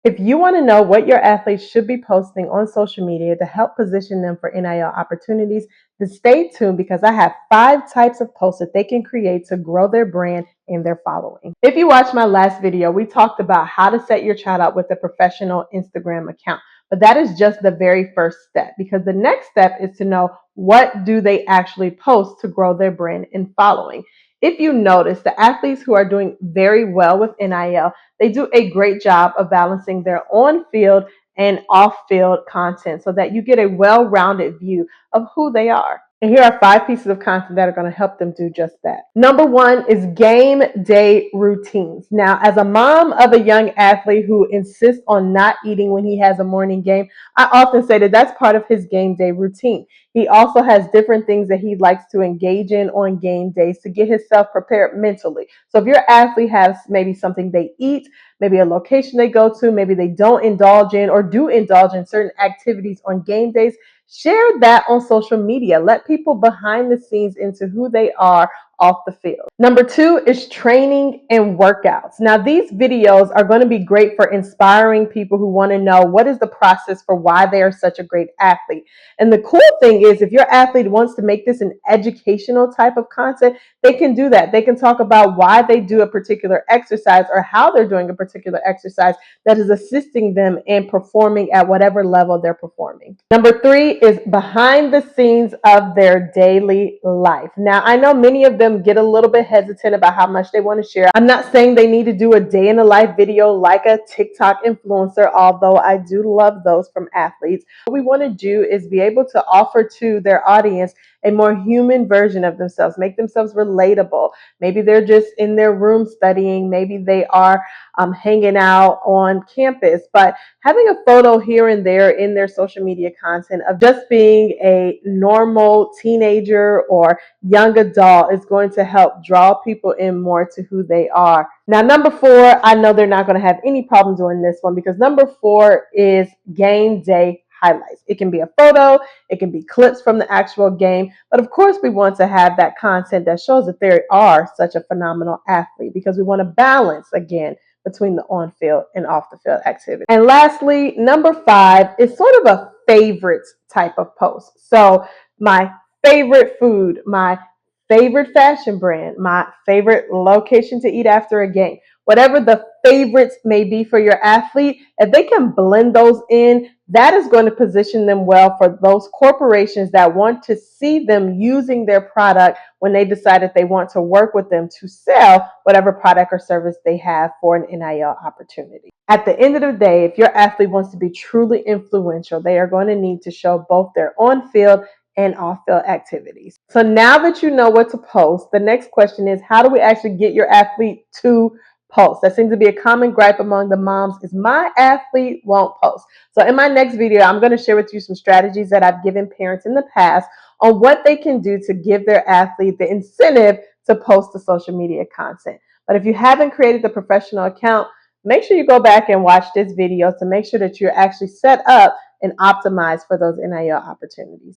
If you want to know what your athletes should be posting on social media to help position them for NIL opportunities, then stay tuned because I have 5 types of posts that they can create to grow their brand and their following. If you watched my last video, we talked about how to set your child up with a professional Instagram account. But that is just the very first step, because the next step is to know what do they actually post to grow their brand and following. If you notice, the athletes who are doing very well with NIL, they do a great job of balancing their on-field and off-field content so that you get a well-rounded view of who they are. And here are 5 pieces of content that are going to help them do just that. Number 1 is game day routines. Now, as a mom of a young athlete who insists on not eating when he has a morning game, I often say that that's part of his game day routine. He also has different things that he likes to engage in on game days to get himself prepared mentally. So if your athlete has maybe something they eat, maybe a location they go to, maybe they don't indulge in or do indulge in certain activities on game days, share that on social media. Let people behind the scenes into who they are off the field. Number 2 is training and workouts. Now, these videos are going to be great for inspiring people who want to know what is the process for why they are such a great athlete. And the cool thing is, if your athlete wants to make this an educational type of content, they can do that. They can talk about why they do a particular exercise or how they're doing a particular exercise that is assisting them in performing at whatever level they're performing. Number 3 is behind the scenes of their daily life. Now, I know many of them get a little bit hesitant about how much they want to share. I'm not saying they need to do a day in the life video like a TikTok influencer, although I do love those from athletes. What we want to do is be able to offer to their audience a more human version of themselves, make themselves relatable. Maybe they're just in their room studying, maybe they are hanging out on campus, but having a photo here and there in their social media content of just being a normal teenager or young adult is going to help draw people in more to who they are. Now, number 4, I know they're not going to have any problem doing this one, because number 4 is game day highlights. It can be a photo, it can be clips from the actual game, but of course we want to have that content that shows that they are such a phenomenal athlete, because we want to balance, again, between the on-field and off-the-field activity. And lastly, number 5 is sort of a favorites type of post. So my favorite food, my favorite fashion brand, my favorite location to eat after a game, whatever the favorites may be for your athlete, if they can blend those in, that is going to position them well for those corporations that want to see them using their product when they decide that they want to work with them to sell whatever product or service they have for an NIL opportunity. At the end of the day, if your athlete wants to be truly influential, they are going to need to show both their on-field and off-field activities. So now that you know what to post, the next question is, how do we actually get your athlete to post? That seems to be a common gripe among the moms, is my athlete won't post. So in my next video, I'm going to share with you some strategies that I've given parents in the past on what they can do to give their athlete the incentive to post the social media content. But if you haven't created the professional account, make sure you go back and watch this video to make sure that you're actually set up and optimized for those NIL opportunities.